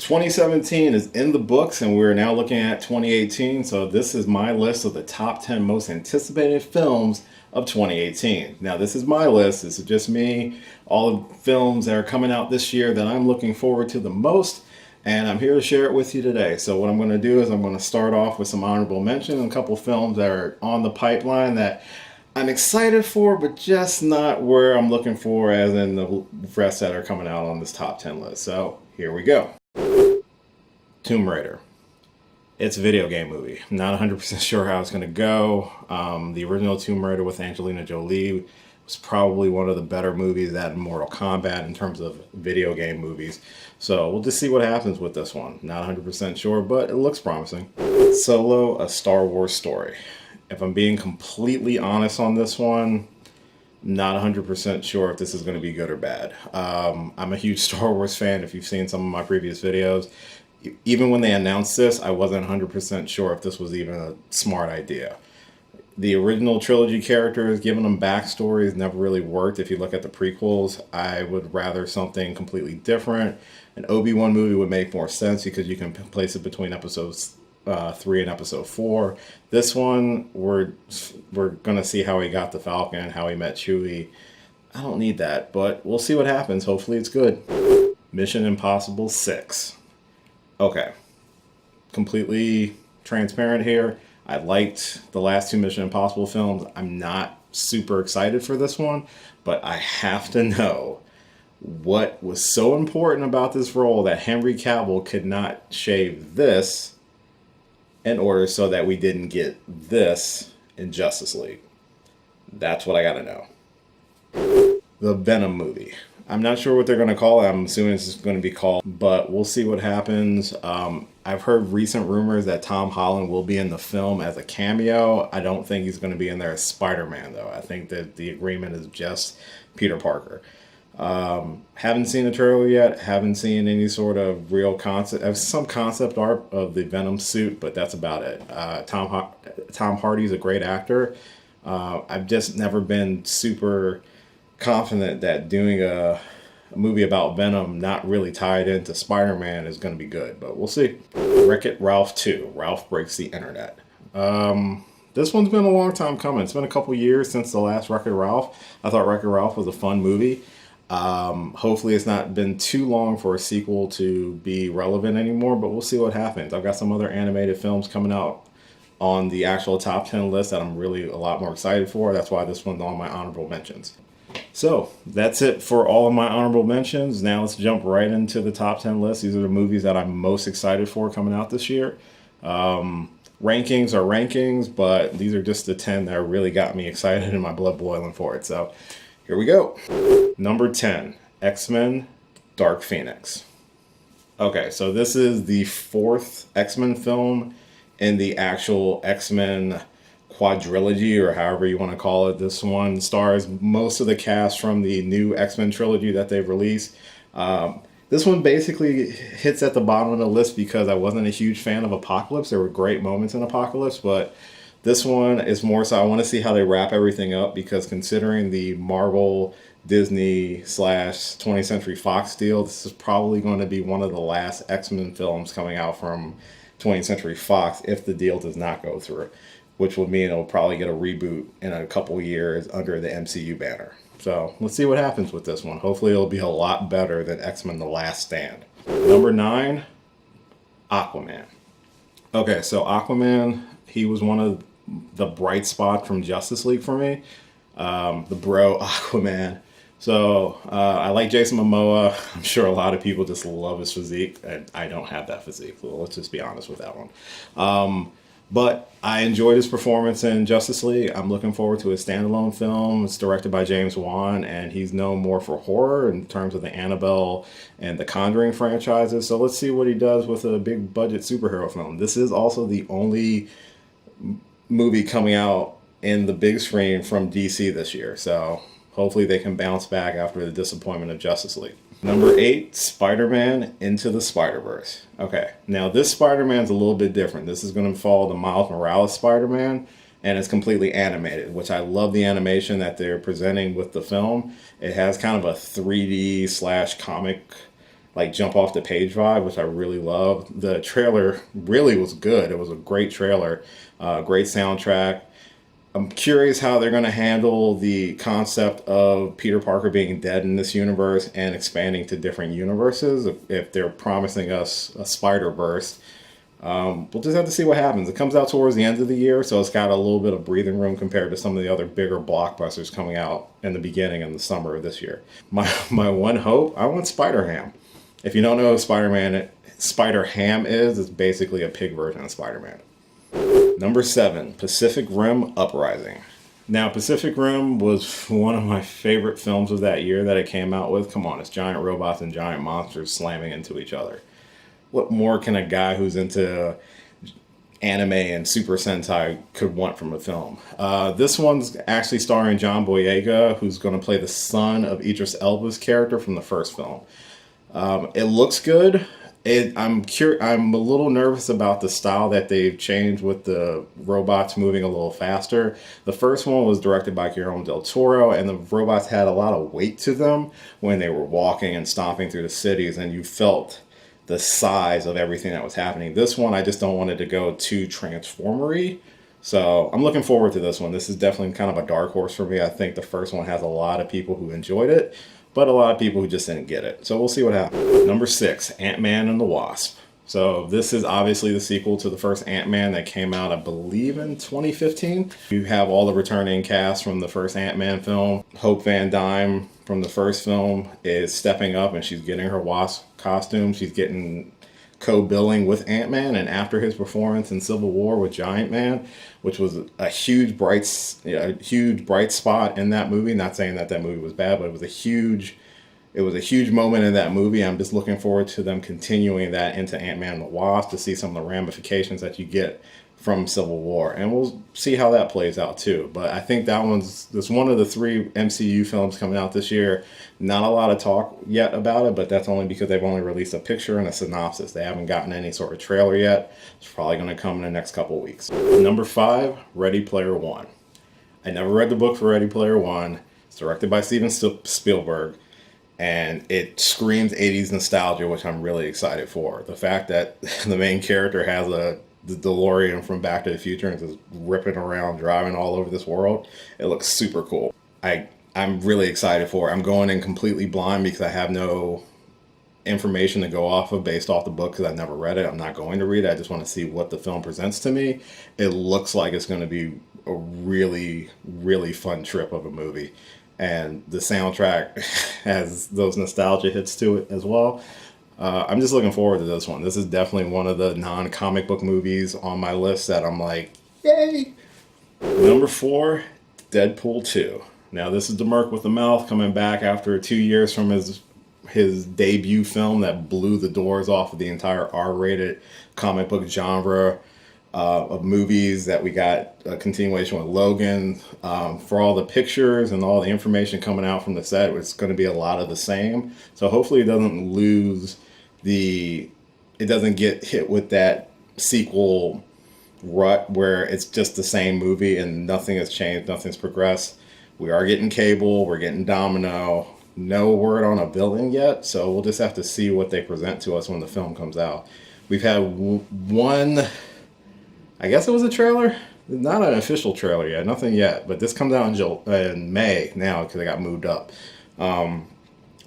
2017 is in the books and we're now looking at 2018. So this is my list of the top 10 most anticipated films of 2018. Now this is my list. This is just me. All the films that are coming out this year that I'm looking forward to the most. And I'm here to share it with you today. So what I'm going to do is I'm going to start off with some honorable mentions and a couple films that are on the pipeline that I'm excited for, but just not where I'm looking for as in the rest that are coming out on this top 10 list. So here we go. Tomb Raider. It's a video game movie. I'm not 100% sure how it's going to go. The original Tomb Raider with Angelina Jolie was probably one of the better movies at Mortal Kombat in terms of video game movies. So we'll just see what happens with this one. Not 100% sure, but it looks promising. Solo, A Star Wars Story. If I'm being completely honest on this one, not 100% sure if this is going to be good or bad. I'm a huge Star Wars fan. If you've seen some of my previous videos, even when they announced this, I wasn't 100% sure if this was even a smart idea. The original trilogy characters, giving them backstories, never really worked. If you look at the prequels, I would rather something completely different. An Obi-Wan movie would make more sense because you can place it between episodes 3 and episode 4. This one, we're gonna see how he got the Falcon, how he met Chewie. I don't need that, but we'll see what happens. Hopefully it's good. Mission Impossible 6. Okay, completely transparent here. I liked the last two Mission Impossible films. I'm not super excited for this one, but I have to know what was so important about this role that Henry Cavill could not shave this in order so that we didn't get this in Justice League. That's what I gotta know. The Venom movie. I'm not sure what they're going to call it. I'm assuming it's going to be called, but we'll see what happens. I've heard recent rumors that Tom Holland will be in the film as a cameo. I don't think he's going to be in there as Spider-Man, though. I think that the agreement is just Peter Parker. Haven't seen the trailer yet. Haven't seen any sort of real concept. Some concept art of the Venom suit, but that's about it. Tom Hardy's a great actor. I've just never been super confident that doing a movie about Venom not really tied into Spider-Man is going to be good, but we'll see. Wreck-It Ralph 2, Ralph Breaks the Internet. This one's been a long time coming. It's been a couple years since the last Wreck-It Ralph. I thought Wreck-It Ralph was a fun movie. Hopefully it's not been too long for a sequel to be relevant anymore, but we'll see what happens. I've got some other animated films coming out on the actual top 10 list that I'm really a lot more excited for. That's why this one's on my honorable mentions. So that's it for all of my honorable mentions. Now let's jump right into the top 10 list. These are the movies that I'm most excited for coming out this year. Rankings are rankings, but these are just the 10 that really got me excited and my blood boiling for it. So here we go. Number 10, X-Men Dark Phoenix. Okay, so this is the fourth X-Men film in the actual X-Men quadrilogy, or however you want to call it. This one stars most of the cast from the new X-Men trilogy that they've released. This one basically hits at the bottom of the list because I wasn't a huge fan of Apocalypse. There were great moments in Apocalypse, but this one is more so I want to see how they wrap everything up, because considering the Marvel, Disney / 20th Century Fox deal, this is probably going to be one of the last X-Men films coming out from 20th Century Fox if the deal does not go through, which would mean it'll probably get a reboot in a couple years under the MCU banner. So let's see what happens with this one. Hopefully it'll be a lot better than X-Men The Last Stand. Number 9, Aquaman. Okay, so Aquaman, he was one of the bright spots from Justice League for me. The bro Aquaman. So I like Jason Momoa. I'm sure a lot of people just love his physique, and I don't have that physique. So let's just be honest with that one. But I enjoyed his performance in Justice League. I'm looking forward to his standalone film. It's directed by James Wan, and he's known more for horror in terms of the Annabelle and the Conjuring franchises. So let's see what he does with a big budget superhero film. This is also the only movie coming out in the big screen from DC this year. So hopefully they can bounce back after the disappointment of Justice League. Number 8, Spider-Man Into the Spider-Verse. Okay, now this Spider-Man's a little bit different. This is going to follow the Miles Morales Spider-Man, and it's completely animated, which I love the animation that they're presenting with the film. It has kind of a 3D / comic like jump off the page vibe, which I really love. The trailer really was good. It was a great trailer, great soundtrack. I'm curious how they're going to handle the concept of Peter Parker being dead in this universe and expanding to different universes. If they're promising us a Spider-Verse, we'll just have to see what happens. It comes out towards the end of the year, so it's got a little bit of breathing room compared to some of the other bigger blockbusters coming out in the beginning and the summer of this year. My one hope, I want Spider-Ham. If you don't know who Spider-Ham is, it's basically a pig version of Spider-Man. Number 7, Pacific Rim Uprising. Now, Pacific Rim was one of my favorite films of that year that it came out with. Come on, it's giant robots and giant monsters slamming into each other. What more can a guy who's into anime and Super Sentai could want from a film? This one's actually starring John Boyega, who's going to play the son of Idris Elba's character from the first film. It looks good. I'm a little nervous about the style that they've changed with the robots moving a little faster. The first one was directed by Guillermo del Toro, and the robots had a lot of weight to them when they were walking and stomping through the cities, and you felt the size of everything that was happening. This one, I just don't want it to go too transformery. So I'm looking forward to this one. This is definitely kind of a dark horse for me. I think the first one has a lot of people who enjoyed it, but a lot of people who just didn't get it. So we'll see what happens. Number 6, Ant-Man and the Wasp. So this is obviously the sequel to the first Ant-Man that came out, I believe, in 2015. You have all the returning cast from the first Ant-Man film. Hope Van Dyne from the first film is stepping up, and she's getting her Wasp costume. She's getting co-billing with Ant-Man, and after his performance in Civil War with Giant Man, which was a huge bright spot in that movie. Not saying that that movie was bad, but it was a huge moment in that movie. I'm just looking forward to them continuing that into Ant-Man and the Wasp to see some of the ramifications that you get from Civil War, and we'll see how that plays out too. But I think that's one of the 3 MCU films coming out this year. Not a lot of talk yet about it, but that's only because they've only released a picture and a synopsis. They haven't gotten any sort of trailer yet. It's probably going to come in the next couple weeks. Number 5, Ready Player One. I never read the book for Ready Player One. It's directed by Steven Spielberg, and it screams 80s nostalgia, which I'm really excited for. The fact that the main character has the DeLorean from Back to the Future and just ripping around, driving all over this world. It looks super cool. I'm really excited for it. I'm going in completely blind because I have no information to go off of based off the book because I've never read it. I'm not going to read it. I just want to see what the film presents to me. It looks like it's going to be a really, really fun trip of a movie. And the soundtrack has those nostalgia hits to it as well. I'm just looking forward to this one. This is definitely one of the non-comic book movies on my list that I'm like, yay! Number 4, Deadpool 2. Now this is the Merc with the Mouth coming back after 2 years from his debut film that blew the doors off of the entire R-rated comic book genre of movies that we got a continuation with Logan. For all the pictures and all the information coming out from the set, it's going to be a lot of the same. So hopefully it doesn't get hit with that sequel rut where it's just the same movie and nothing has changed, nothing's progressed. We are getting Cable, we're getting Domino. No word on a villain yet, so we'll just have to see what they present to us when the film comes out. We've had one, I guess it was a trailer? Not an official trailer yet, nothing yet, but this comes out in May now because it got moved up.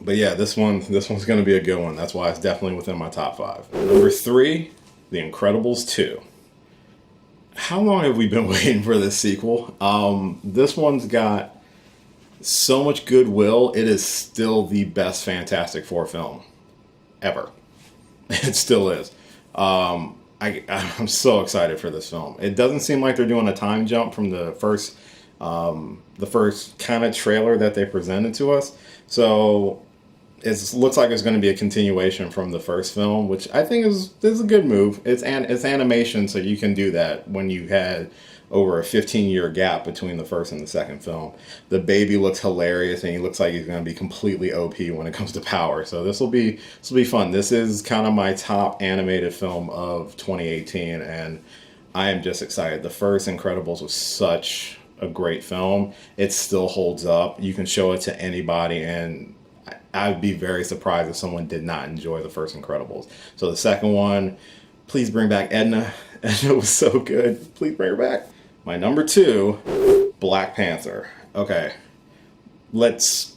But yeah, this one's going to be a good one. That's why it's definitely within my top 5. Number 3, The Incredibles 2. How long have we been waiting for this sequel? This one's got so much goodwill. It is still the best Fantastic Four film ever. It still is. I'm so excited for this film. It doesn't seem like they're doing a time jump from the first kind of trailer that they presented to us. So it looks like it's going to be a continuation from the first film, which I think is a good move. It's animation, so you can do that when you had over a 15-year gap between the first and the second film. The baby looks hilarious, and he looks like he's going to be completely OP when it comes to power. So this will be fun. This is kind of my top animated film of 2018, and I am just excited. The first Incredibles was such a great film. It still holds up. You can show it to anybody, and I'd be very surprised if someone did not enjoy the first Incredibles. So the second one, please bring back Edna. Edna was so good. Please bring her back. My number 2, Black Panther. Okay, let's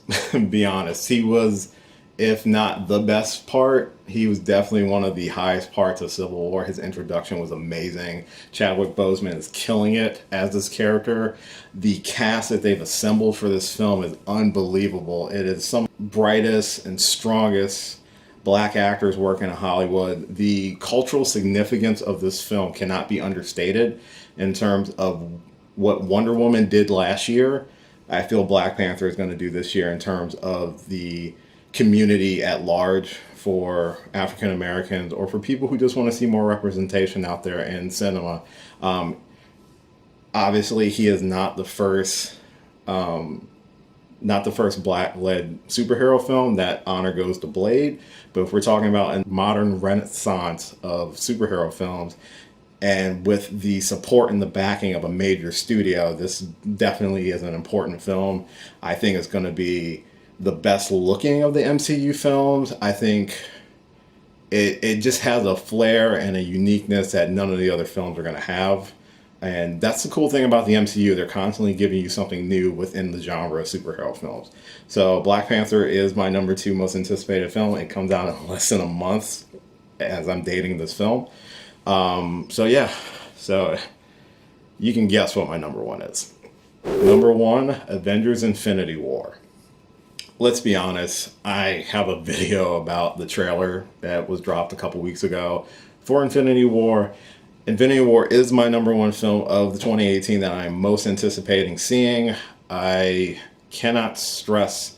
be honest. He was, if not the best part, he was definitely one of the highest parts of Civil War. His introduction was amazing. Chadwick Boseman is killing it as this character. The cast that they've assembled for this film is unbelievable. It is some brightest and strongest black actors working in Hollywood. The cultural significance of this film cannot be understated in terms of what Wonder Woman did last year. I feel Black Panther is going to do this year in terms of the community at large for African Americans or for people who just want to see more representation out there in cinema. Obviously, he is not the first black-led superhero film. That honor goes to Blade. But if we're talking about a modern renaissance of superhero films, and with the support and the backing of a major studio, this definitely is an important film. I think it's going to be the best looking of the MCU films. I think it just has a flair and a uniqueness that none of the other films are going to have. And that's the cool thing about the MCU. They're constantly giving you something new within the genre of superhero films. So Black Panther is my number 2 most anticipated film. It comes out in less than a month as I'm dating this film. So you can guess what my number 1 is. Number 1, Avengers Infinity War. Let's be honest, I have a video about the trailer that was dropped a couple weeks ago for Infinity War. Infinity War is my number 1 film of the 2018 that I'm most anticipating seeing. I cannot stress,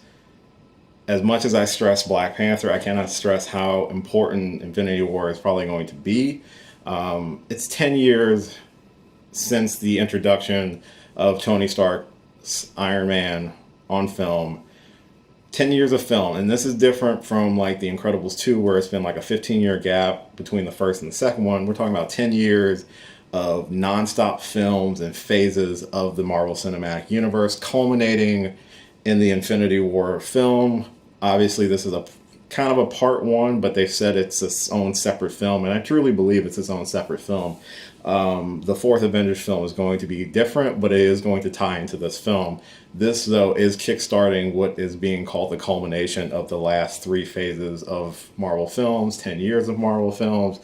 as much as I stress Black Panther, I cannot stress how important Infinity War is probably going to be. It's 10 years since the introduction of Tony Stark's Iron Man on film. 10 years of film, and this is different from like The Incredibles 2, where it's been like a 15-year gap between the first and the second one. We're talking about 10 years of nonstop films and phases of the Marvel Cinematic Universe, culminating in the Infinity War film. Obviously, this is a kind of a part 1, but they've said it's its own separate film, and I truly believe it's its own separate film. The 4th Avengers film is going to be different, but it is going to tie into this film. This, though, is kickstarting what is being called the culmination of the last 3 phases of Marvel films, 10 years of Marvel films.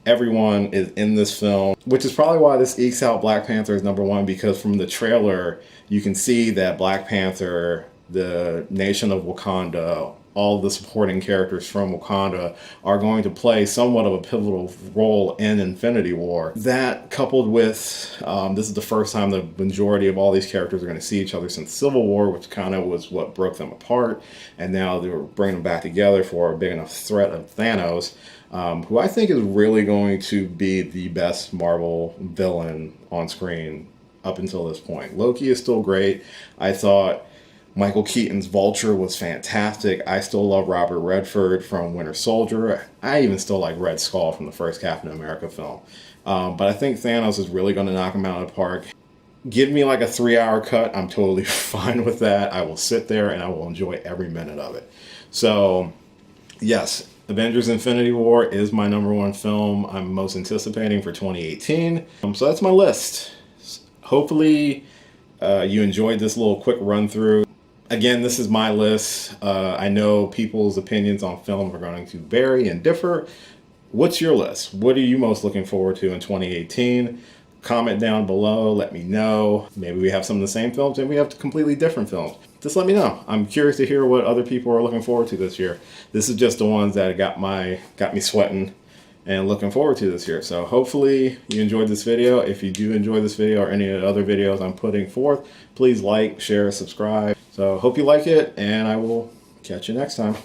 Everyone is in this film, which is probably why this ekes out Black Panther as number 1, because from the trailer, you can see that Black Panther, the nation of Wakanda, all the supporting characters from Wakanda are going to play somewhat of a pivotal role in Infinity War. That, coupled with this is the first time the majority of all these characters are going to see each other since Civil War, which kind of was what broke them apart, and now they're bringing them back together for a big enough threat of Thanos, who I think is really going to be the best Marvel villain on screen up until this point. Loki is still great. I thought Michael Keaton's Vulture was fantastic. I still love Robert Redford from Winter Soldier. I even still like Red Skull from the first Captain America film. But I think Thanos is really going to knock him out of the park. Give me like a 3-hour cut. I'm totally fine with that. I will sit there and I will enjoy every minute of it. So, yes, Avengers Infinity War is my number 1 film I'm most anticipating for 2018. So that's my list. Hopefully you enjoyed this little quick run through. Again, this is my list. I know people's opinions on film are going to vary and differ. What's your list? What are you most looking forward to in 2018? Comment down below. Let me know. Maybe we have some of the same films. Maybe we have completely different films. Just let me know. I'm curious to hear what other people are looking forward to this year. This is just the ones that got me sweating and looking forward to this year. So hopefully you enjoyed this video. If you do enjoy this video or any of the other videos I'm putting forth, please like, share, subscribe. So hope you like it, and I will catch you next time.